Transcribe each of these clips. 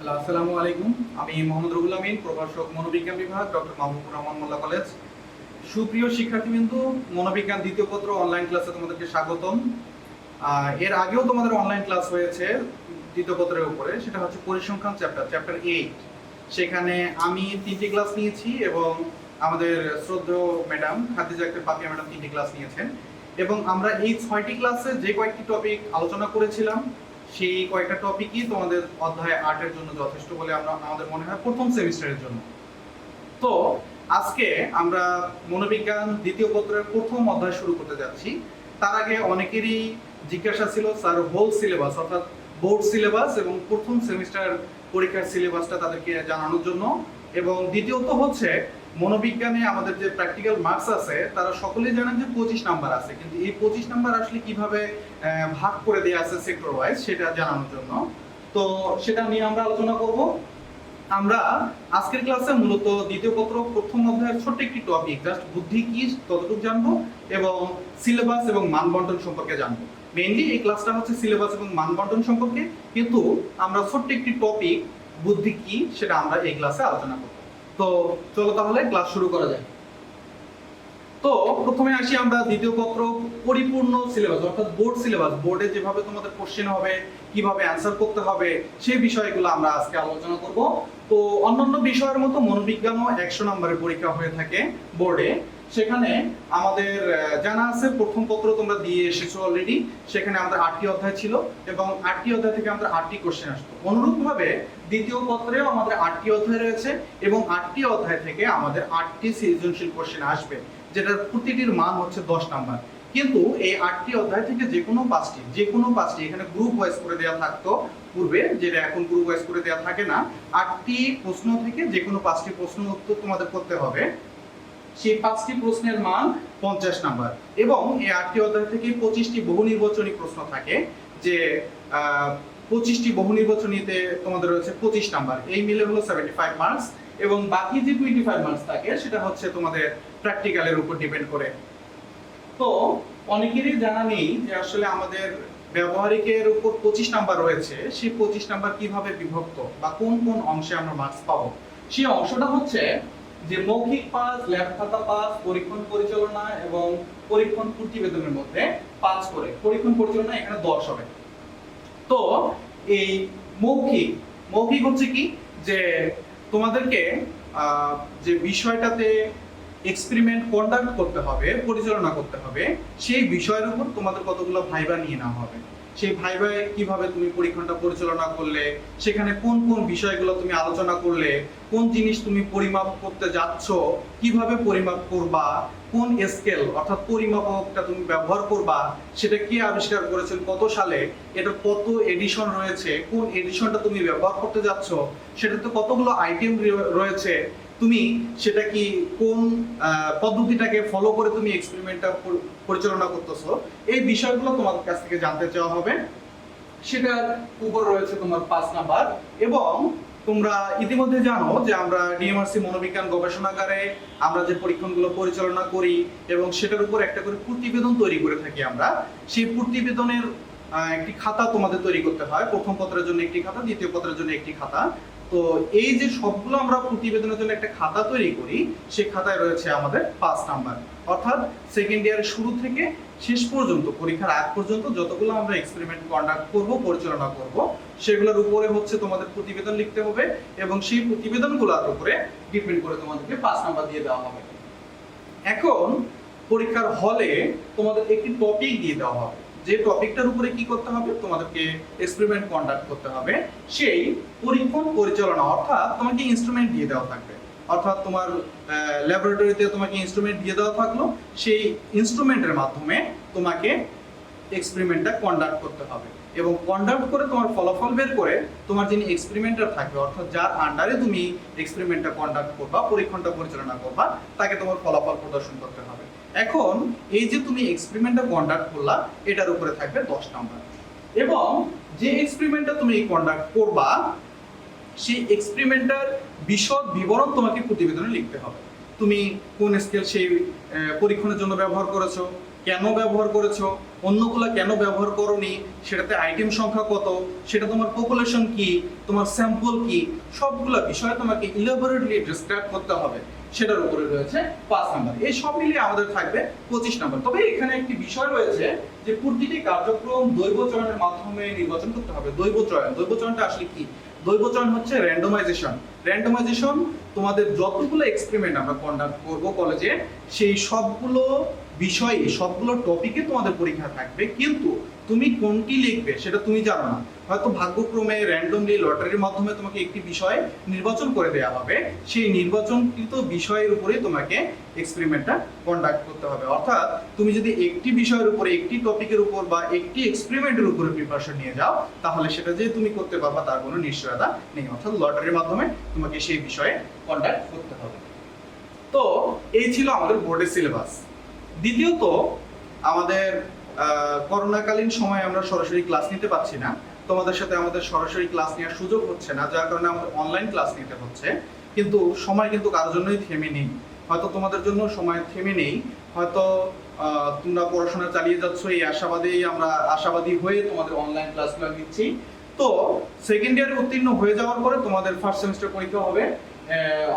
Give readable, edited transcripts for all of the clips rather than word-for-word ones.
Hello, আসসালামু আলাইকুম। আমি মোহাম্মদ রুহুল আমিন, প্রভাষক মনোবিজ্ঞান বিভাগ, ডক্টর মাহবুবুর রহমান মোল্লা কলেজ। সুপ্রিয় শিক্ষার্থীবৃন্দ, মনোবিজ্ঞান দ্বিতীয় পত্র অনলাইন ক্লাসে তোমাদেরকে স্বাগতম। এর আগেও তোমাদের অনলাইন ক্লাস হয়েছে দ্বিতীয় পত্রের উপরে, সেটা হচ্ছে পরিসংখ্যান চ্যাপ্টার 8। সেখানে আমি 3টি ক্লাস নিয়েছি এবং আমাদের শ্রদ্ধেয় ম্যাডাম খাদিজা আক্তার পাপিয়া ম্যাডাম 3টি ক্লাস নিয়েছেন। এবং আমরা এই 6টি ক্লাসে যে কয়েকটি টপিক আলোচনা করেছিলাম, সেই কয়েকটা টপিকই তোমাদের অধ্যায় 8 এর জন্য যথেষ্ট বলে আমাদের মনে হয় প্রথম সেমিস্টারের জন্য। তো আজকে আমরা মনোবিজ্ঞান দ্বিতীয় পত্রের প্রথম অধ্যায় শুরু করতে যাচ্ছি। তার আগে অনেকেরই জিজ্ঞাসা ছিল স্যার হোল সিলেবাস অর্থাৎ বোর্ড সিলেবাস এবং প্রথম সেমিস্টার পরীক্ষার সিলেবাসটা তাদেরকে জানানোর জন্য। এবং দ্বিতীয়ত হচ্ছে মনোবিজ্ঞানে আমাদের যে প্র্যাকটিক্যাল মার্কস আছে তারা সকলেই জানেন যে 25 নাম্বার আছে, কিন্তু এই 25 নাম্বার আসলে কিভাবে ভাগ করে দেয়া আছে সেক্টর ওয়াইজ সেটা জানানোর জন্য। তো সেটা নিয়ে আমরা আলোচনা করব। আমরা আজকের ক্লাসে মূলত দ্বিতীয় পত্র প্রথম অধ্যায়ের ছোট্ট একটি টপিক জাস্ট বুদ্ধি কি ততটুকু জানবো এবং সিলেবাস এবং মানবন্টন সম্পর্কে জানবো। মেইনলি এই ক্লাসটা হচ্ছে সিলেবাস এবং মানবন্টন সম্পর্কে, কিন্তু আমরা ছোট্ট একটি টপিক বুদ্ধি কি সেটা আমরা এই ক্লাসে আলোচনা করব। তো চলো তাহলে ক্লাস শুরু করা যায়। তো প্রথমে আসি আমরা দ্বিতীয় পত্র পরিপূর্ণ সিলেবাস অর্থাৎ বোর্ড সিলেবাস, বোর্ডে যেভাবে তোমাদের কোশ্চেন হবে, কিভাবে অ্যানসার করতে হবে, সেই বিষয়গুলো আমরা আজকে আলোচনা করব। তো অন্যান্য বিষয়ের মতো মনোবিজ্ঞানও 100 নম্বরের পরীক্ষা হয়ে থাকে বোর্ডে। সেখানে আমাদের জানা আছে প্রথম পত্র তোমরা দিয়ে এসেছো অলরেডি, সেখানে আমাদের 8টি অধ্যায় ছিল এবং 8টি অধ্যায় থেকে আমাদের 8টি কোশ্চেন আসতো। অনুরূপভাবে দ্বিতীয় পত্রেও আমাদের 8টি অধ্যায় রয়েছে এবং 8টি অধ্যায় থেকে আমাদের 8টি সৃজনশীল কোশ্চেন আসবে, যেটার প্রতিটির মান হচ্ছে 10 নাম্বার। কিন্তু এই 8টি অধ্যায় থেকে যে কোনো পাঁচটি এখানে গ্রুপ ওয়াইজ করে দেওয়া থাকতো পূর্বে, যেটা এখন গ্রুপ ওয়াইজ করে দেওয়া থাকে না। 8টি প্রশ্ন থেকে যে কোনো 5টি প্রশ্ন উত্তর তোমাদের করতে হবে। সেই 5টি প্রশ্নের মান 50 নাম্বার এবং এই 8টি অধ্যায় থেকে 25টি বহু নির্বাচনী প্রশ্ন থাকে, যে 25টি বহু নির্বাচনীতে তোমাদের রয়েছে 25 নাম্বার, এই মিলে হলো 75 মার্কস। এবং বাকি যে 25 মার্কস থাকে সেটা হচ্ছে তোমাদের প্র্যাকটিক্যালের উপর ডিপেন্ড করে। তো অনেকেরই জানা নেই যে আসলে আমাদের ব্যবহারিকের উপর 25 নাম্বার রয়েছে, সেই 25 নাম্বার কিভাবে বিভক্ত বা কোন কোন অংশে আমরা মার্কস পাবো। সেই অংশটা হচ্ছে যে মৌখিক পাস, ল্যাব খাতা পাস, পরীক্ষণ পরিচালনা এবং পরীক্ষণ প্রতিবেদনের মধ্যে 5 করে, পরীক্ষণ পরিচালনা এখানে 10 হবে। তো এই মৌখিক হচ্ছে কি, যে তোমাদেরকে যে বিষয়টাতে এক্সপেরিমেন্ট কন্ডাক্ট করতে হবে, পরিচালনা করতে হবে, সেই বিষয়ের উপর তোমাদের কতগুলো ভাইবা নিয়ে নেওয়া হবে। সেই ভাইবায় কিভাবে তুমি পরীক্ষণটা পরিচালনা করলে, সেখানে কোন কোন বিষয়গুলো তুমি আলোচনা করলে, কোন জিনিস তুমি পরিমাপ করতে যাচ্ছ, কিভাবে পরিমাপ করবা, কোন স্কেল অর্থাৎ পরিমাপকটা তুমি ব্যবহার করবা, সেটা কে আবিষ্কার করেছেন, কত সালে, এটা কত এডিশন রয়েছে, কোন এডিশনটা তুমি ব্যবহার করতে যাচ্ছ, সেটাতে কতগুলো আইটেম রয়েছে, তুমি সেটা কি কোন পদ্ধতিটাকে ফলো করে তুমি এক্সপেরিমেন্টটা পরিচালনা করতেছো, এই বিষয়গুলো তোমাদের কাছ থেকে জানতে চাওয়া হবে। সেটার উপর রয়েছে তোমার 5 নাম্বার। এবং তোমরা ইতিমধ্যে জানো যে আমরা ডিএমআরসি মনোবিজ্ঞান গবেষণাগারে আমরা যে পরীক্ষণগুলো পরিচালনা করি এবং সেটার উপর একটা করে প্রতিবেদন তৈরি করে থাকি আমরা। সেই প্রতিবেদনের একটি খাতা তোমাদের তৈরি করতে হয়, প্রথম পত্রের জন্য একটি খাতা, দ্বিতীয় পত্রের জন্য একটি খাতা। তো এই যে সবগুলো আমরা প্রতিবেদনের জন্য একটা খাতা তৈরি করি, সেই খাতায় রয়েছে আমাদের 5 নাম্বার। অর্থাৎ সেকেন্ড ইয়ারের শুরু থেকে শেষ পর্যন্ত, পরীক্ষার আগ পর্যন্ত যতগুলো আমরা এক্সপেরিমেন্ট কন্ডাক্ট করব, পরিচালনা করব, সেগুলোর উপরে হচ্ছে তোমাদের প্রতিবেদন লিখতে হবে এবং সেই প্রতিবেদনগুলোর উপরে ডিপেন্ড করে তোমাদেরকে 5 নাম্বার দিয়ে দেওয়া হবে। এখন পরীক্ষার হলে তোমাদের একটি টপিক দিয়ে দেওয়া হবে, যে টপিকটার উপরে কি করতে হবে, তোমাদেরকে এক্সপেরিমেন্ট কন্ডাক্ট করতে হবে। সেই পরীক্ষণ পরিচালনা অর্থাৎ তোমাকে ইনস্ট্রুমেন্ট দিয়ে দেওয়া থাকবে, অর্থাৎ তোমার ল্যাবরেটরিতে তোমাকে ইনস্ট্রুমেন্ট দিয়ে দেওয়া থাকলো, সেই ইনস্ট্রুমেন্টের মাধ্যমে তোমাকে এক্সপেরিমেন্টটা কন্ডাক্ট করতে হবে এবং কন্ডাক্ট করে তোমার ফলাফল বের করে তোমার যিনি এক্সপেরিমেন্টার থাকবে অর্থাৎ যার আন্ডারে তুমি এক্সপেরিমেন্টটা কন্ডাক্ট করবা, পরীক্ষণটা পরিচালনা করবা, তাকে তোমার ফলাফল প্রদর্শন করতে হবে। এখন এই যে তুমি এক্সপেরিমেন্টটা কন্ডাক্ট করলা, এটার উপরে থাকবে 10 নাম্বার। এবং যে এক্সপেরিমেন্টটা তুমি কন্ডাক্ট করবা, সেই এক্সপেরিমেন্টার বিশদ বিবরণ তোমাকে প্রতিবেদনে লিখতে হবে। তুমি কোন স্কেল সেই পরীক্ষণের জন্য ব্যবহার করেছো, কেন ব্যবহার করেছো, অন্যগুলা কেন ব্যবহার করোনি, সেটাতে আইটেম সংখ্যা কত, সেটা তোমার পপুলেশন কি, তোমার স্যাম্পল কি, সবগুলা বিষয় তোমাকে ইলাবোরেটলি ডেসক্রাইব করতে হবে। সেটার উপরে রয়েছে 5 নাম্বার। এই সব মিলিয়ে আমাদের থাকবে 25 নাম্বার। তবে এখানে একটি বিষয় রয়েছে যে প্রতিটি কার্যক্রম দৈব চয়নের মাধ্যমে নির্বাচন করতে হবে। দৈব চয়ন, দৈব চয়নটা আসলে কি? দৈব চয়ন হচ্ছে র্যান্ডমাইজেশন। র্যান্ডমাইজেশন তোমাদের যতগুলো এক্সপেরিমেন্ট আমরা কন্ডাক্ট করব কলেজে, সেই সবগুলো বিষয়ে, সবগুলো টপিকে তোমাদের পরীক্ষা থাকবে, কিন্তু তুমি কোনটি লিখবে সেটা তুমি জানো না। হয়তো ভাগ্যক্রমে র্যান্ডমলি লটারির মাধ্যমে তোমাকে একটি বিষয় নির্বাচন করে দেওয়া হবে, সেই নির্বাচনকৃত বিষয়ের উপরে তোমাকে এক্সপেরিমেন্টটা কন্ডাক্ট করতে হবে। অর্থাৎ তুমি যদি একটি বিষয়ের উপরে, একটি টপিকের উপর বা একটি এক্সপেরিমেন্টের উপরে প্রিপারেশন নিয়ে যাও, তাহলে সেটা যে তুমি করতে পারবা তার কোনো নিশ্চয়তা নেই। অর্থাৎ লটারির মাধ্যমে তোমাকে সেই বিষয়ে কন্ডাক্ট করতে হবে। তো এই ছিল আমাদের বোর্ডের সিলেবাস। দ্বিতীয়ত, আমাদের করোনাকালীন সময় আমরা সরাসরি ক্লাস নিতে পারছি না, তোমাদের সাথে আমাদের সরাসরি ক্লাস নেওয়ার সুযোগ হচ্ছে না, যার কারণে আমাদের অনলাইন ক্লাস নিতে হচ্ছে। কিন্তু সময় কিন্তু কারোর জন্যই থেমে নেই। হয়তো তোমাদের জন্য সময় থেমে নেই, হয়তো তোমরা পড়াশোনা চালিয়ে যাচ্ছ, এই আমরা আশাবাদী হয়ে তোমাদের অনলাইন ক্লাসগুলো দিচ্ছি। তো সেকেন্ড ইয়ারে উত্তীর্ণ হয়ে যাওয়ার পরে তোমাদের ফার্স্ট সেমিস্টার পরীক্ষা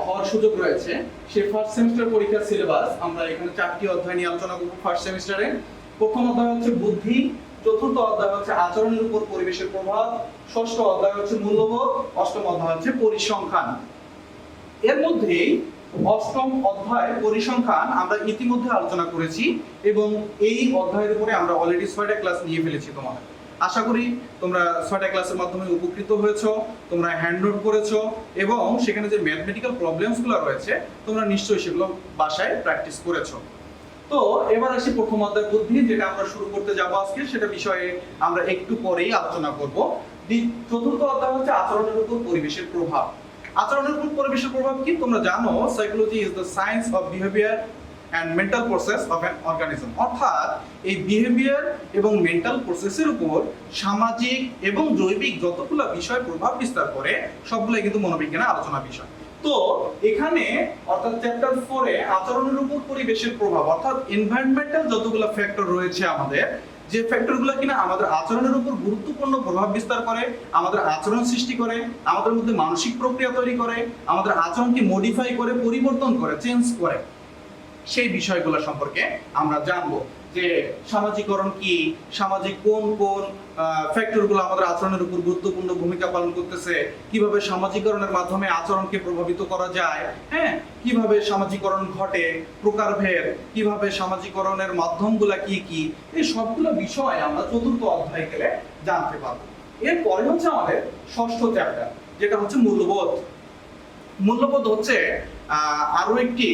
হওয়ার সুযোগ রয়েছে। সেই ফার্স্ট সেমিস্টার পরীক্ষার সিলেবাস আমরা এখানে 4টি অধ্যায় নিয়ে আলোচনা করব। ফার্স্ট সেমিস্টারে প্রথম অধ্যায় হচ্ছে বুদ্ধি, চতুর্থ অধ্যায় হচ্ছে আচরণের উপর পরিবেশের প্রভাব, ষষ্ঠ অধ্যায় হচ্ছে মূল্যবোধ, অষ্টম অধ্যায় হচ্ছে পরিসংখ্যান। এর মধ্যেই অষ্টম অধ্যায় পরিসংখ্যান আমরা ইতিমধ্যে আলোচনা করেছি এবং এই অধ্যায়ের উপরে আমরা অলরেডি 6টা ক্লাস নিয়ে ফেলেছি তোমাদের। আশা করি তোমরা 6টা ক্লাসের মাধ্যমে উপকৃত হয়েছো, তোমরা হ্যান্ড নোট করেছো এবং সেখানে যে ম্যাথমেটিক্যাল প্রবলেমসগুলো রয়েছে তোমরা নিশ্চয়ই সেগুলো বাসায় প্র্যাকটিস করেছো। তো এবার আসি প্রথম অধ্যায় বুদ্ধি, যেটা আমরা শুরু করতে যাব আজকে, সেটা বিষয়ে আমরা একটু পরেই আলোচনা করব। চতুর্থ অধ্যায় হচ্ছে আচরণের উপর পরিবেশের প্রভাব। আচরণের উপর পরিবেশের প্রভাব কি তোমরা জানো? Psychology is the science of behaviour and mental process of an organism. অর্থাৎ এই বিহেভিয়ার এবং মেন্টাল প্রসেসের উপর সামাজিক এবং জৈবিক যতগুলো বিষয় প্রভাব বিস্তার করে সবগুলাই কিন্তু মনোবিজ্ঞানের আলোচনা বিষয়। তো এখানে অর্থাৎ চ্যাপ্টার 4 এ আচরণের উপর পরিবেশের প্রভাব, অর্থাৎ এনভায়রনমেন্টাল যতগুলো ফ্যাক্টর রয়েছে আমাদের, যে ফ্যাক্টরগুলো কিনা আমাদের আচরণের উপর গুরুত্বপূর্ণ প্রভাব বিস্তার করে, আমাদের আচরণ সৃষ্টি করে, আমাদের মধ্যে মানসিক প্রক্রিয়া তৈরি করে, আমাদের আচরণকে মডিফাই করে, পরিবর্তন করে, চেঞ্জ করে, সেই বিষয়গুলো সম্পর্কে আমরা জানবো। যে সামাজিকরণ কি, সামাজিক কোন কোন ফ্যাক্টরগুলো আমাদের আচরণের উপর গুরুত্বপূর্ণ ভূমিকা পালন করতেছে, কিভাবে সামাজিকরণের মাধ্যমে আচরণকে প্রভাবিত করা যায়, হ্যাঁ, কিভাবে সামাজিকরণ ঘটে, প্রকারভেদ, কিভাবে সামাজিকরণের মাধ্যমগুলো কি কি, এই সবগুলো বিষয় আমরা চতুর্থ অধ্যায়ে গেলে জানতে পারবো। এরপরে হচ্ছে আমাদের ষষ্ঠ চ্যাপ্টার, যেটা হচ্ছে মূল্যবোধ। মূল্যবোধ হচ্ছে আরো একটি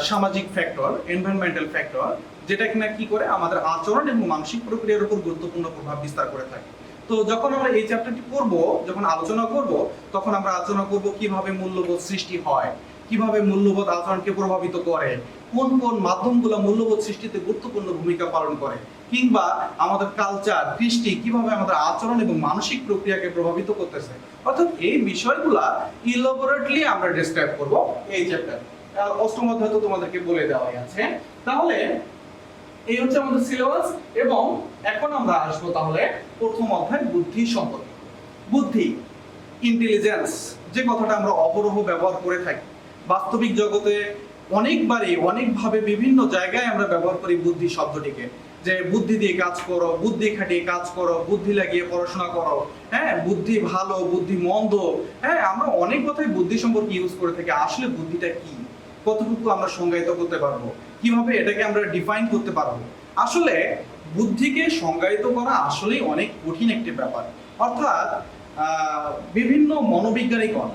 সামাজিক ফ্যাক্টর, এনভায়রনমেন্টাল ফ্যাক্টর, যেটা কিনা কি করে আমাদের আচরণ এবং মানসিক প্রক্রিয়ার উপর গুরুত্বপূর্ণ প্রভাব বিস্তার করে থাকে। তো যখন আমরা এই চ্যাপ্টারটি পড়ব, যখন আলোচনা করব, তখন আমরা আলোচনা করব কিভাবে মূল্যবোধ সৃষ্টি হয়, কিভাবে মূল্যবোধ আচরণকে প্রভাবিত করে, কোন কোন মাধ্যমগুলো মূল্যবোধ সৃষ্টিতে গুরুত্বপূর্ণ ভূমিকা পালন করে, কিংবা আমাদের কালচার, কৃষ্টি কিভাবে আমাদের আচরণ এবং মানসিক প্রক্রিয়াকে প্রভাবিত করতেছে। অর্থাৎ এই বিষয়গুলা ইলাবোরেটলি আমরা ডেসক্রাইব করব এই চ্যাপ্টারে। আর অষ্টম অধ্যায় তো তোমাদেরকে বলে দেওয়াই আছে। তাহলে এই হচ্ছে আমাদের সিলেবাস এবং এখন আমরা আসবো তাহলে প্রথম অধ্যায় বুদ্ধি সম্পর্কে। বুদ্ধি, ইন্টেলিজেন্স, যে কথাটা আমরা অহরহ ব্যবহার করে থাকি বাস্তবিক জগতে অনেকবারই অনেকভাবে বিভিন্ন জায়গায় আমরা ব্যবহার করি বুদ্ধি শব্দটিকে, যে বুদ্ধি দিয়ে কাজ করো, বুদ্ধি খাটিয়ে কাজ করো, বুদ্ধি লাগিয়ে পড়াশোনা করো, হ্যাঁ, বুদ্ধি ভালো, বুদ্ধি মন্দ, হ্যাঁ, আমরা অনেক কথাই বুদ্ধি সম্পর্কে ইউজ করে থাকি। আসলে বুদ্ধিটা কি, কতটুকু আমরা সংজ্ঞায়িত করতে পারবো, কিভাবে এটাকে আমরা ডিফাইন করতে পারবো? আসলে বুদ্ধিকে সংজ্ঞায়িত করা আসলেই অনেক কঠিন একটি ব্যাপার। অর্থাৎ বিভিন্ন মনোবিজ্ঞানীগণ,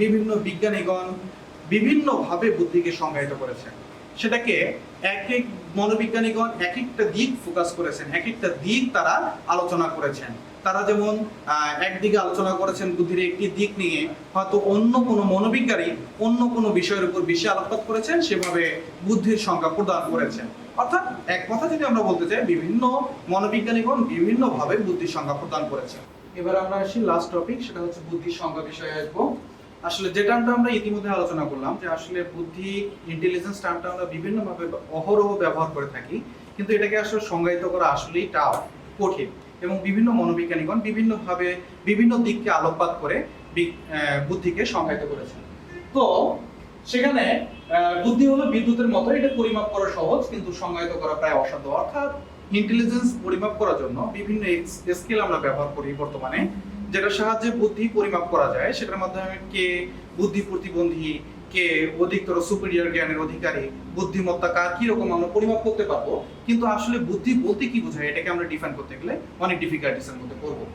বিভিন্ন বিজ্ঞানীগণ বিভিন্নভাবে বুদ্ধিকে সংজ্ঞায়িত করেছেন। সেটাকে এক এক মনোবিজ্ঞানীগণ এক একটা দিক ফোকাস করেছেন, এক একটা দিক তারা আলোচনা করেছেন। তারা যেমন একদিকে আলোচনা করেছেন বুদ্ধির একটি দিক নিয়ে, হয়তো অন্য কোনো মনোবিজ্ঞানী অন্য কোনো বিষয়ের উপর বেশি আলোকপাত করেছেন, সেভাবে বুদ্ধির সংজ্ঞা প্রদান করেছেন। অর্থাৎ এক কথা যদি আমরা বলতে চাই, বিভিন্ন মনোবিজ্ঞানীগণ বিভিন্নভাবে বুদ্ধির সংজ্ঞা প্রদান করেছেন। এবার আমরা আসি লাস্ট টপিক, সেটা হচ্ছে বুদ্ধির সংজ্ঞা বিষয়ে আসবো। আসলে যে টার্মটা আমরা ইতিমধ্যে আলোচনা করলাম, যে আসলে বুদ্ধি, ইন্টেলিজেন্স টার্মটা আমরা বিভিন্নভাবে অহরহ ব্যবহার করে থাকি, কিন্তু এটাকে আসলে সংজ্ঞায়িত করা আসলেই টাফ, কঠিন, এবং বিভিন্ন মনোবিজ্ঞানীগণ বিভিন্নভাবে বিভিন্ন দিককে আলোকপাত করে বুদ্ধিকে সংজ্ঞায়িত করেছেন। তো সেখানে বুদ্ধি হলো বিদ্যুতের মতো, এটা পরিমাপ করা সহজ কিন্তু সংজ্ঞায়িত করা প্রায় অসাধ্য। অর্থাৎ ইন্টেলিজেন্স পরিমাপ করার জন্য বিভিন্ন স্কেল আমরা ব্যবহার করি বর্তমানে, যেটার সাহায্যে বুদ্ধি পরিমাপ করা যায়। সেটার মাধ্যমে কে বুদ্ধি প্রতিবন্ধী, কে অধিকতর সুপিরিয়র জ্ঞানের অধিকারী, বুদ্ধিমত্তা কার কি রকম আমরা পরিমাপ করতে পারবো। কিন্তু আসলে বুদ্ধি বলতে কি বোঝায় এটাকে আমরা ডিফাইন করতে গেলে অনেক ডিফিকাল্টিসের মধ্যে পড়বো।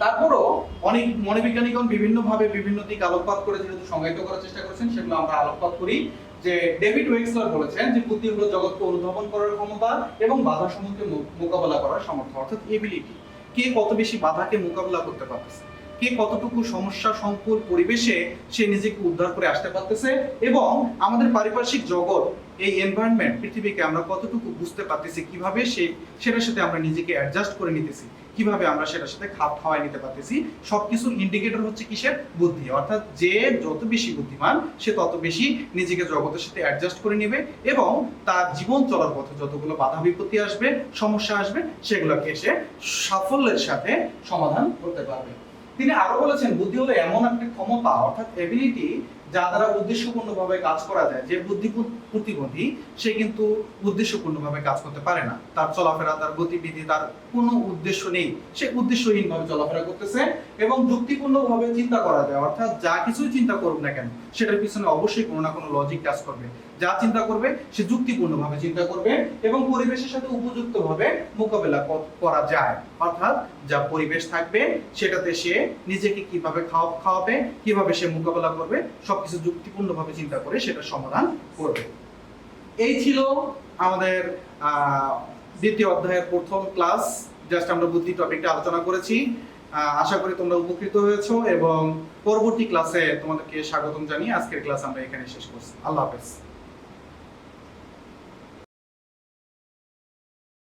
তারপরও অনেক মনোবিজ্ঞানীগণ বিভিন্নভাবে বিভিন্ন দিক আলোকপাত করে যেহেতু সংজ্ঞায়িত করার চেষ্টা করেছেন, সেগুলো আমরা আলোকপাত করি। যে ডেভিড ওয়েক্সলার বলেছেন যে বুদ্ধি হলো জগৎকে অনুধাবন করার ক্ষমতা এবং বাধা সমূহকে মোকাবেলা করার সামর্থ্য, অর্থাৎ এবিলিটি। কে কত বেশি বাধাকে মোকাবেলা করতে পারতেছে, কে কতটুকু সমস্যা সংকুল পরিবেশে সে নিজেকে উদ্ধার করে আসতে পারতেছে, এবং আমাদের পারিপার্শ্বিক জগৎ, এই এনভায়রনমেন্ট, পৃথিবীকে আমরা কতটুকু বুঝতে পারতেছি, কিভাবে সেটার সাথে আমরা নিজেকে অ্যাডজাস্ট করে নিতেছি, কিভাবে আমরা সেটার সাথে খাপ খাওয়াই নিতে পারতেছি। সবকিছু ইন্ডিকেটর হচ্ছে কিসের? বুদ্ধি। অর্থাৎ যে যত বেশি বুদ্ধিমান সে তত বেশি নিজেকে জগতের সাথে অ্যাডজাস্ট করে নেবে এবং তার জীবন চলার পথে যতগুলো বাধা বিপত্তি আসবে, সমস্যা আসবে, সেগুলোকে সে সাফল্যের সাথে সমাধান করতে পারবে। তিনি আরো বলেছেন বুদ্ধি হলো এমন একটা ক্ষমতা, অর্থাৎ এবিলিটি, যা দ্বারা উদ্দেশ্যপূর্ণভাবে কাজ করা যায়। যে বুদ্ধি প্রতিবন্ধী সে কিন্তু উদ্দেশ্যপূর্ণভাবে কাজ করতে পারে না, তার চলাফেরা, তার গতিবিধি, তার কোনো উদ্দেশ্য নেই, সে উদ্দেশ্যহীনভাবে চলাফেরা করতেছে। এবং যুক্তিপূর্ণভাবে চিন্তা করা যায়, অর্থাৎ যা কিছুই চিন্তা করুক না কেন সেটার পিছনে অবশ্যই কোনো না কোনো লজিক কাজ করবে। যা চিন্তা করবে সে যুক্তিপূর্ণভাবে চিন্তা করবে এবং পরিবেশের সাথে উপযুক্তভাবে মোকাবেলা করা যায়। অর্থাৎ যা পরিবেশ থাকবে সেটাতে সে নিজেকে কিভাবে খাওয়াবে, কিভাবে সে মোকাবেলা করবে, সবকিছু যুক্তিপূর্ণভাবে চিন্তা করে সেটা সমাধান করবে। এই ছিল আমাদের দ্বিতীয় অধ্যায়ের প্রথম ক্লাস। জাস্ট আমরা বুদ্ধি টপিকটা আলোচনা করেছি। আশা করি তোমরা উপকৃত হয়েছো এবং পরবর্তী ক্লাসে তোমাদেরকে স্বাগতম জানিয়ে আজকের ক্লাস আমরা এখানে শেষ করছি। আল্লাহ হাফেজ।